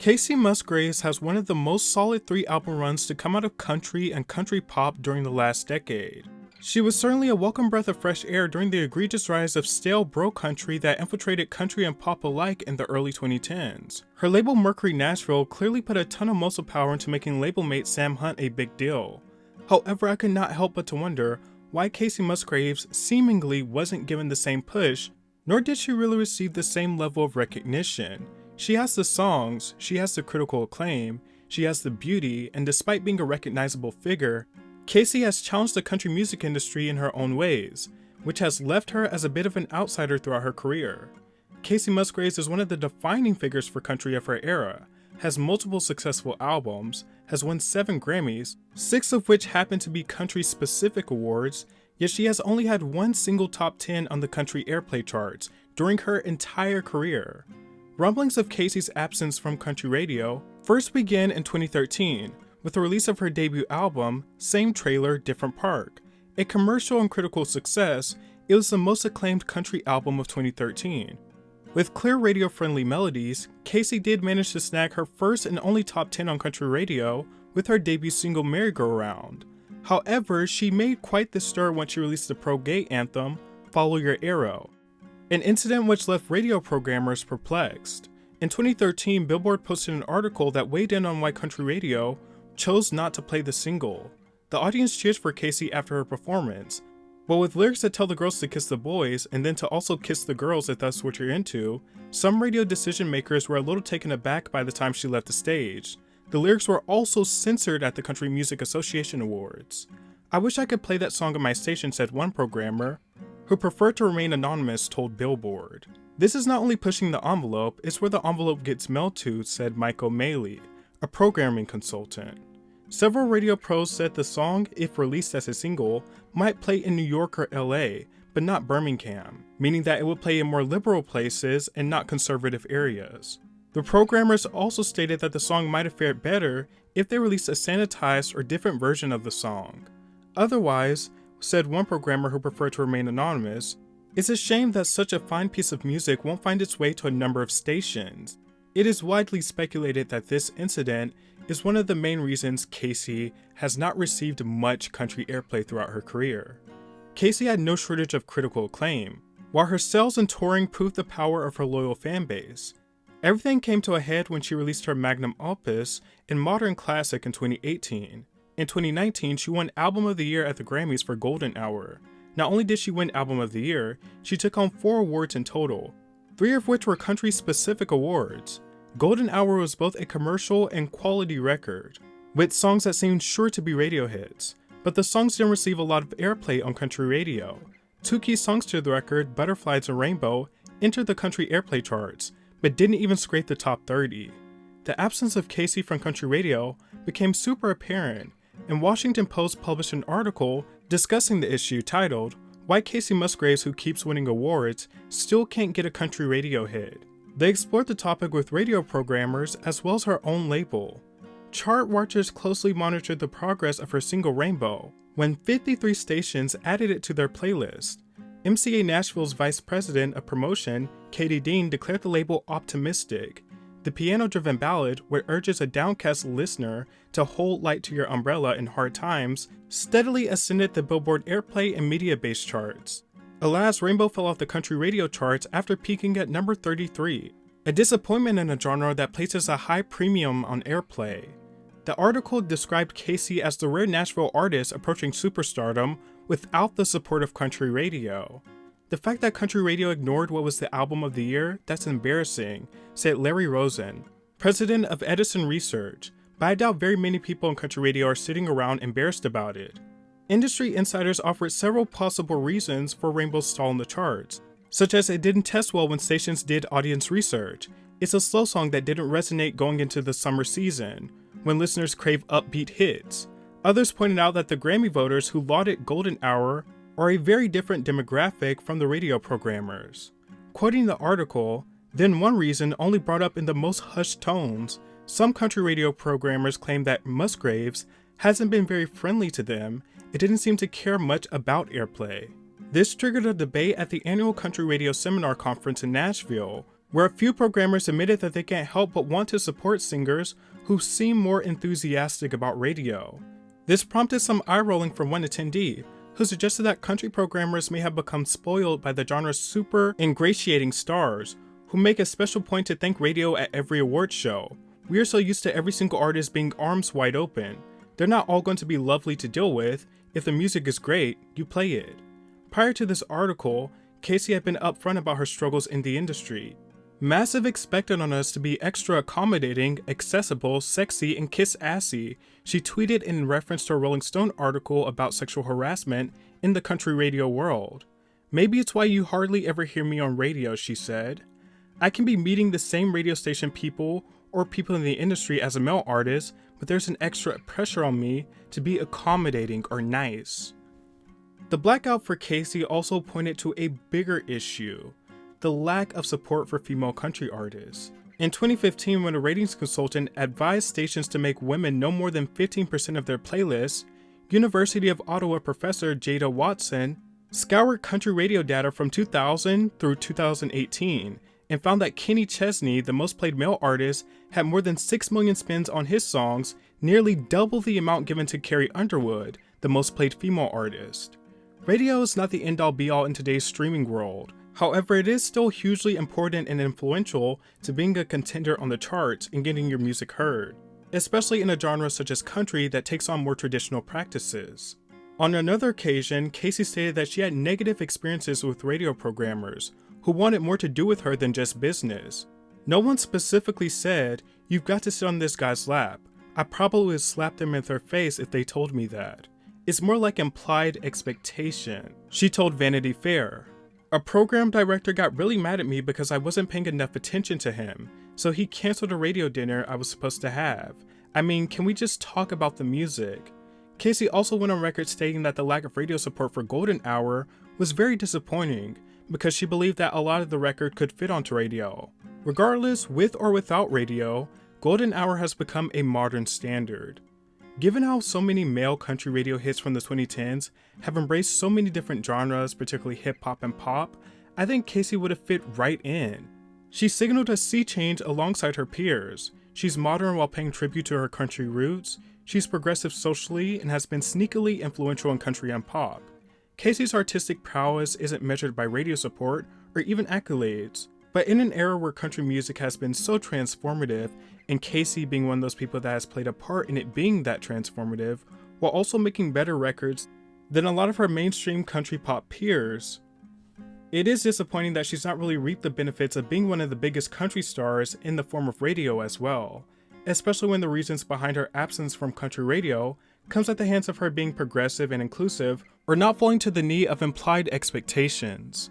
Kacey Musgraves has one of the most solid 3 album runs to come out of country and country pop during the last decade. She was certainly a welcome breath of fresh air during the egregious rise of stale bro country that infiltrated country and pop alike in the early 2010s. Her label Mercury Nashville clearly put a ton of muscle power into making label mate Sam Hunt a big deal. However, I could not help but to wonder why Kacey Musgraves seemingly wasn't given the same push, nor did she really receive the same level of recognition. She has the songs, she has the critical acclaim, she has the beauty, and despite being a recognizable figure, Kacey has challenged the country music industry in her own ways, which has left her as a bit of an outsider throughout her career. Kacey Musgraves is one of the defining figures for country of her era, has multiple successful albums, has won 7 Grammys, 6 of which happen to be country-specific awards, yet she has only had one single top 10 on the country airplay charts during her entire career. Rumblings of Kacey's absence from country radio first began in 2013 with the release of her debut album, Same Trailer, Different Park. A commercial and critical success, it was the most acclaimed country album of 2013. With clear radio-friendly melodies, Kacey did manage to snag her first and only top 10 on country radio with her debut single Merry-Go-Round. However, she made quite the stir once she released the pro-gay anthem, Follow Your Arrow, an incident which left radio programmers perplexed. In 2013, Billboard posted an article that weighed in on why country radio chose not to play the single. The audience cheers for Kacey after her performance, but with lyrics that tell the girls to kiss the boys and then to also kiss the girls if that's what you're into, some radio decision makers were a little taken aback by the time she left the stage. The lyrics were also censored at the Country Music Association Awards. "I wish I could play that song on my station," said one programmer, who preferred to remain anonymous, told Billboard. "This is not only pushing the envelope, it's where the envelope gets mailed to," said Mike O'Malley, a programming consultant. Several radio pros said the song, if released as a single, might play in New York or LA, but not Birmingham, meaning that it would play in more liberal places and not conservative areas. The programmers also stated that the song might have fared better if they released a sanitized or different version of the song. Otherwise, said one programmer who preferred to remain anonymous, "It's a shame that such a fine piece of music won't find its way to a number of stations. It is widely speculated that this incident is one of the main reasons Kacey has not received much country airplay throughout her career." Kacey had no shortage of critical acclaim, while her sales and touring proved the power of her loyal fan base. Everything came to a head when she released her magnum opus in Modern Classic in 2018. In 2019, she won Album of the Year at the Grammys for Golden Hour. Not only did she win Album of the Year, she took home 4 awards in total, 3 of which were country-specific awards. Golden Hour was both a commercial and quality record, with songs that seemed sure to be radio hits, but the songs didn't receive a lot of airplay on country radio. 2 key songs to the record, Butterflies and Rainbow, entered the country airplay charts, but didn't even scrape the top 30. The absence of Kacey from country radio became super apparent, and Washington Post published an article discussing the issue titled, "Why Kacey Musgraves, who keeps winning awards, still can't get a country radio hit." They explored the topic with radio programmers as well as her own label. Chart watchers closely monitored the progress of her single Rainbow, when 53 stations added it to their playlist. MCA Nashville's vice president of promotion, Katie Dean, declared the label optimistic. The piano-driven ballad, which urges a downcast listener to hold light to your umbrella in hard times, steadily ascended the Billboard airplay and media-based charts. Alas, Rainbow fell off the country radio charts after peaking at number 33, a disappointment in a genre that places a high premium on airplay. The article described Kacey as the rare Nashville artist approaching superstardom without the support of country radio. "The fact that country radio ignored what was the album of the year, that's embarrassing," said Larry Rosen, president of Edison Research, but I doubt very many people in country radio are sitting around embarrassed about it. Industry insiders offered several possible reasons for Rainbow's stall in the charts, such as it didn't test well when stations did audience research. It's a slow song that didn't resonate going into the summer season, when listeners crave upbeat hits. Others pointed out that the Grammy voters who lauded Golden Hour are a very different demographic from the radio programmers. Quoting the article, "Then one reason, only brought up in the most hushed tones, some country radio programmers claim that Musgraves hasn't been very friendly to them. It didn't seem to care much about airplay." This triggered a debate at the annual Country Radio Seminar Conference in Nashville, where a few programmers admitted that they can't help but want to support singers who seem more enthusiastic about radio. This prompted some eye-rolling from one attendee, who suggested that country programmers may have become spoiled by the genre's super ingratiating stars, who make a special point to thank radio at every award show. We are so used to every single artist being arms wide open. They're not all going to be lovely to deal with. If the music is great, you play it. Prior to this article, Kacey had been upfront about her struggles in the industry. Massive expected on us to be extra accommodating, accessible, sexy, and kiss-assy, she tweeted in reference to a Rolling Stone article about sexual harassment in the country radio world. "Maybe it's why you hardly ever hear me on radio," she said. "I can be meeting the same radio station people or people in the industry as a male artist, but there's an extra pressure on me to be accommodating or nice." The blackout for Kacey also pointed to a bigger issue: the lack of support for female country artists. In 2015, when a ratings consultant advised stations to make women no more than 15% of their playlists, University of Ottawa professor Jada Watson scoured country radio data from 2000 through 2018 and found that Kenny Chesney, the most played male artist, had more than 6 million spins on his songs, nearly double the amount given to Carrie Underwood, the most played female artist. Radio is not the end-all be-all in today's streaming world. However, it is still hugely important and influential to being a contender on the charts and getting your music heard, especially in a genre such as country that takes on more traditional practices. On another occasion, Kacey stated that she had negative experiences with radio programmers who wanted more to do with her than just business. "No one specifically said, 'You've got to sit on this guy's lap.' I probably would slap them in their face if they told me that. It's more like implied expectation," she told Vanity Fair. "A program director got really mad at me because I wasn't paying enough attention to him, so he canceled a radio dinner I was supposed to have. I mean, can we just talk about the music?" Kacey also went on record stating that the lack of radio support for Golden Hour was very disappointing because she believed that a lot of the record could fit onto radio. Regardless, with or without radio, Golden Hour has become a modern standard. Given how so many male country radio hits from the 2010s have embraced so many different genres, particularly hip-hop and pop, I think Kacey would have fit right in. She signaled a sea change alongside her peers. She's modern while paying tribute to her country roots. She's progressive socially and has been sneakily influential in country and pop. Kacey's artistic prowess isn't measured by radio support or even accolades, but in an era where country music has been so transformative, and Kacey being one of those people that has played a part in it being that transformative, while also making better records than a lot of her mainstream country pop peers, it is disappointing that she's not really reaped the benefits of being one of the biggest country stars in the form of radio as well, especially when the reasons behind her absence from country radio comes at the hands of her being progressive and inclusive or not falling to the knee of implied expectations.